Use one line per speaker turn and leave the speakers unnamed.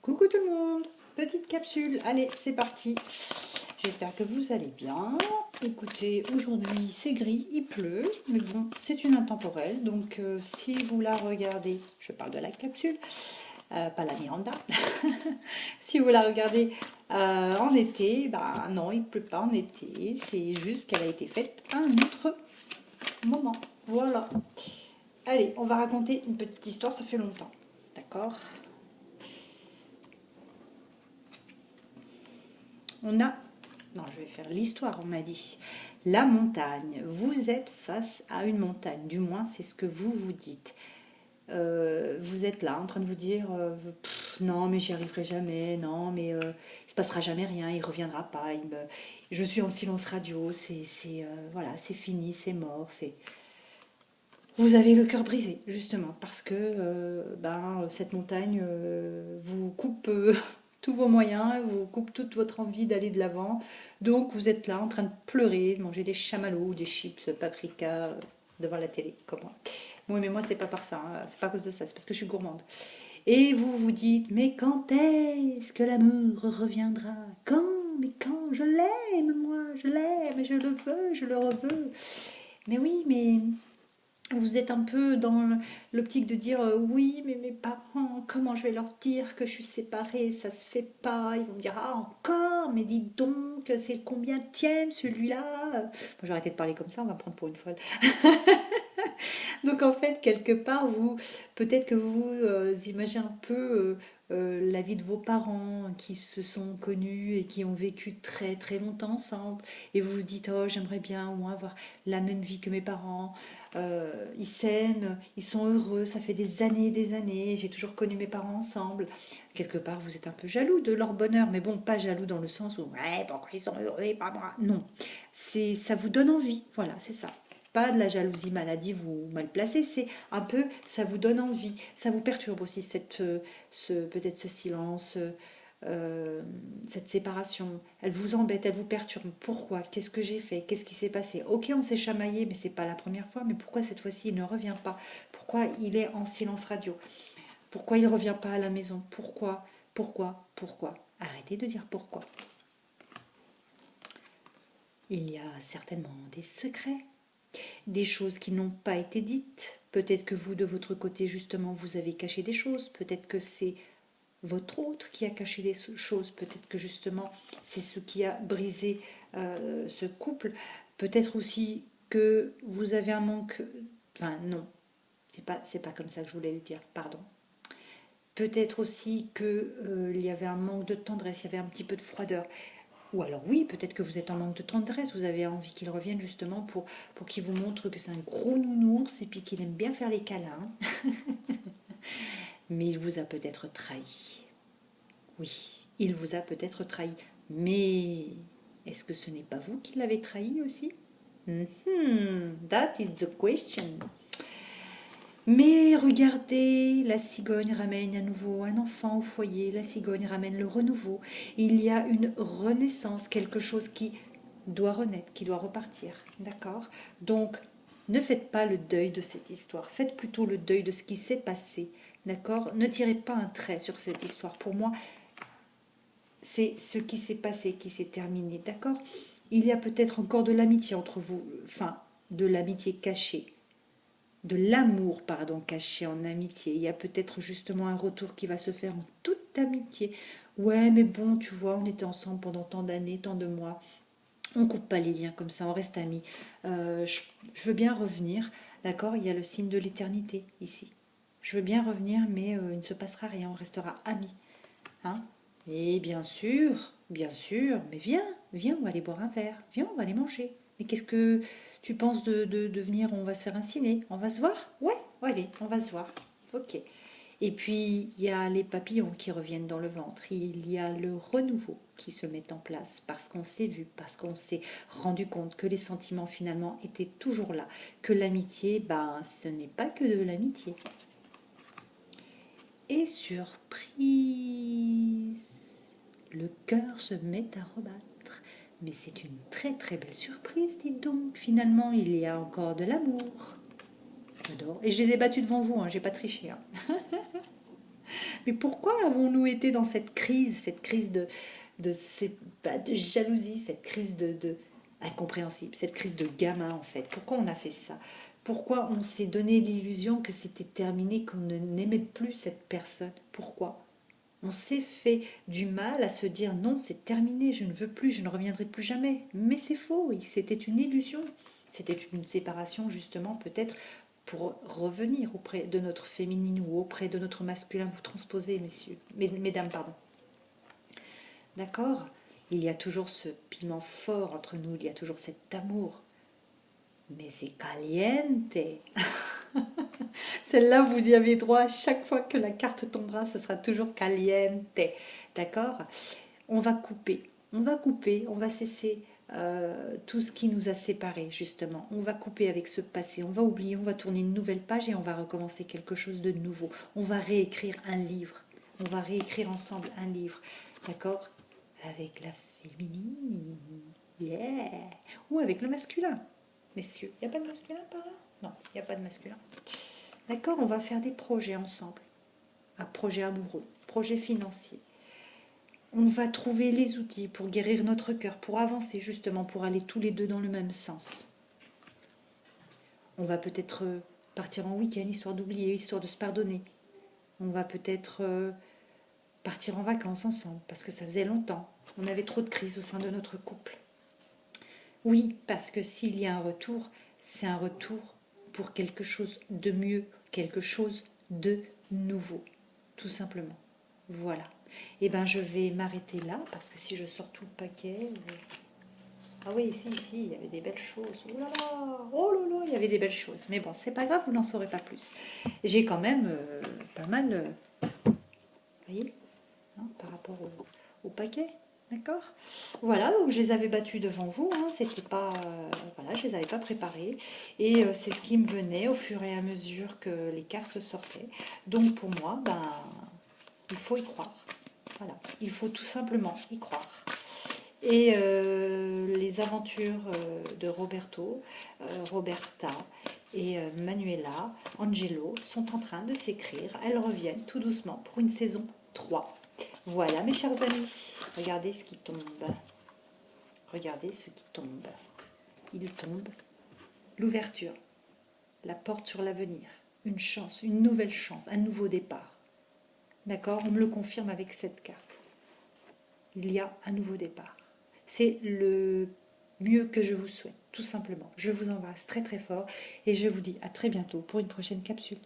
Coucou tout le monde, petite capsule, allez c'est parti. J'espère que vous allez bien. Écoutez, aujourd'hui c'est gris, il pleut, mais bon, c'est une intemporelle, donc si vous la regardez, je parle de la capsule, pas la Miranda, si vous la regardez en été, bah non, il pleut pas en été, c'est juste qu'elle a été faite à un autre moment. Voilà. Allez, on va raconter une petite histoire, ça fait longtemps, d'accord? On a, non, je vais faire l'histoire, on m'a dit. La montagne. Vous êtes face à une montagne, du moins c'est ce que vous vous dites. Vous êtes là en train de vous dire non mais j'y arriverai jamais, non mais il se passera jamais rien, il reviendra pas, je suis en silence radio, voilà, c'est fini, c'est mort, c'est vous avez le cœur brisé justement parce que cette montagne vous coupe tous vos moyens, vous coupe toute votre envie d'aller de l'avant. Donc vous êtes là en train de pleurer, de manger des chamallows ou des chips paprika devant la télé, comme moi. Oui, mais moi c'est pas par ça, hein. C'est pas à cause de ça, c'est parce que je suis gourmande. Et vous vous dites, mais quand est-ce que l'amour reviendra? Quand? Mais quand? Je l'aime, moi, je l'aime, je le veux, je le reveux. Mais oui, mais vous êtes un peu dans l'optique de dire oui, mais mes parents, comment je vais leur dire que je suis séparée? Ça se fait pas. Ils vont me dire ah encore, mais dis donc, c'est le combienième celui-là? Bon, je vais arrêter de parler comme ça, on va me prendre pour une folle. Donc en fait, quelque part, vous, peut-être que vous imaginez un peu la vie de vos parents qui se sont connus et qui ont vécu très très longtemps ensemble. Et vous vous dites, oh, j'aimerais bien au moins avoir la même vie que mes parents. Ils s'aiment, ils sont heureux, ça fait des années, j'ai toujours connu mes parents ensemble. Quelque part, vous êtes un peu jaloux de leur bonheur, mais bon, pas jaloux dans le sens où, ouais, pourquoi ils sont heureux et pas moi? Non, ça vous donne envie, voilà, c'est ça. Pas de la jalousie maladive ou mal placée, c'est un peu, ça vous donne envie, ça vous perturbe aussi peut-être ce silence, cette séparation. Elle vous embête, elle vous perturbe. Pourquoi? Qu'est-ce que j'ai fait? Qu'est-ce qui s'est passé? Ok, on s'est chamaillé, mais c'est pas la première fois. Mais pourquoi cette fois-ci il ne revient pas? Pourquoi il est en silence radio? Pourquoi il ne revient pas à la maison? Pourquoi? Pourquoi? Arrêtez de dire pourquoi. Il y a certainement des secrets, des choses qui n'ont pas été dites. Peut-être que vous, de votre côté, justement, vous avez caché des choses. Peut-être que c'est votre autre qui a caché des choses. Peut-être que, justement, c'est ce qui a brisé ce couple. Peut-être aussi que vous avez un manque... Enfin, non, c'est pas comme ça que je voulais le dire, pardon. Peut-être aussi qu'il y avait un manque de tendresse, il y avait un petit peu de froideur. Ou alors oui, peut-être que vous êtes en manque de tendresse, vous avez envie qu'il revienne justement pour qu'il vous montre que c'est un gros nounours et puis qu'il aime bien faire les câlins. Mais il vous a peut-être trahi. Oui, il vous a peut-être trahi. Mais est-ce que ce n'est pas vous qui l'avez trahi aussi? That is the question. Mais regardez, la cigogne ramène à nouveau un enfant au foyer, la cigogne ramène le renouveau. Il y a une renaissance, quelque chose qui doit renaître, qui doit repartir. D'accord? Donc, ne faites pas le deuil de cette histoire, faites plutôt le deuil de ce qui s'est passé. D'accord? Ne tirez pas un trait sur cette histoire. Pour moi, c'est ce qui s'est passé, qui s'est terminé. D'accord? Il y a peut-être encore de l'amitié entre vous, enfin, de l'amitié cachée, de l'amour, pardon, caché en amitié. Il y a peut-être justement un retour qui va se faire en toute amitié. Ouais, mais bon, tu vois, on était ensemble pendant tant d'années, tant de mois. On coupe pas les liens comme ça, on reste amis. Je veux bien revenir, d'accord? Il y a le signe de l'éternité ici. Je veux bien revenir, mais il ne se passera rien, on restera amis. Hein? Et bien sûr, mais viens, on va aller boire un verre, viens, on va aller manger. Mais qu'est-ce que tu penses de venir? On va se faire un ciné, on va se voir? Ouais, allez, on va se voir. Ok. Et puis, il y a les papillons qui reviennent dans le ventre, il y a le renouveau qui se met en place parce qu'on s'est vu, parce qu'on s'est rendu compte que les sentiments finalement étaient toujours là, que l'amitié, ben, ce n'est pas que de l'amitié. Et surprise, le cœur se met à rebattre. Mais c'est une très très belle surprise, dites donc. Finalement, il y a encore de l'amour. J'adore. Et je les ai battus devant vous, hein, j'ai pas triché. Hein. Mais pourquoi avons-nous été dans cette crise de jalousie, cette crise incompréhensible, cette crise de gamin en fait? Pourquoi on a fait ça? Pourquoi on s'est donné l'illusion que c'était terminé, qu'on n'aimait plus cette personne? Pourquoi? On s'est fait du mal à se dire non, c'est terminé, je ne veux plus, je ne reviendrai plus jamais. Mais c'est faux, oui, c'était une illusion. C'était une séparation justement peut-être pour revenir auprès de notre féminine ou auprès de notre masculin. Vous transposez, messieurs, mesdames, pardon. D'accord? Il y a toujours ce piment fort entre nous, il y a toujours cet amour. Mais c'est caliente. Celle-là, vous y avez droit. Chaque fois que la carte tombera, ce sera toujours caliente. D'accord? On va couper. On va cesser tout ce qui nous a séparés, justement. On va couper avec ce passé. On va oublier, on va tourner une nouvelle page et on va recommencer quelque chose de nouveau. On va réécrire un livre. On va réécrire ensemble un livre. D'accord? Avec la féminine. Yeah! Ou avec le masculin. Messieurs, il n'y a pas de masculin par là? Non, il n'y a pas de masculin. D'accord, on va faire des projets ensemble. Un projet amoureux, projet financier. On va trouver les outils pour guérir notre cœur, pour avancer justement, pour aller tous les deux dans le même sens. On va peut-être partir en week-end, histoire d'oublier, histoire de se pardonner. On va peut-être partir en vacances ensemble, parce que ça faisait longtemps. On avait trop de crises au sein de notre couple. Oui, parce que s'il y a un retour, c'est un retour pour quelque chose de mieux, quelque chose de nouveau, tout simplement. Voilà. Et ben je vais m'arrêter là, parce que si je sors tout le paquet... Ah oui, ici, il y avait des belles choses. Oh là là, il y avait des belles choses. Mais bon, c'est pas grave, vous n'en saurez pas plus. J'ai quand même pas mal, vous voyez, hein, par rapport au paquet. D'accord. Voilà, donc je les avais battus devant vous, hein, c'était pas, voilà, je les avais pas préparés et c'est ce qui me venait au fur et à mesure que les cartes sortaient. Donc pour moi, ben, il faut y croire. Voilà, il faut tout simplement y croire. Et les aventures de Roberta et Manuela, Angelo sont en train de s'écrire. Elles reviennent tout doucement pour une saison 3. Voilà mes chers amis, regardez ce qui tombe. Regardez ce qui tombe. Il tombe l'ouverture, la porte sur l'avenir, une chance, une nouvelle chance, un nouveau départ. D'accord? On me le confirme avec cette carte. Il y a un nouveau départ. C'est le mieux que je vous souhaite, tout simplement. Je vous embrasse très très fort et je vous dis à très bientôt pour une prochaine capsule.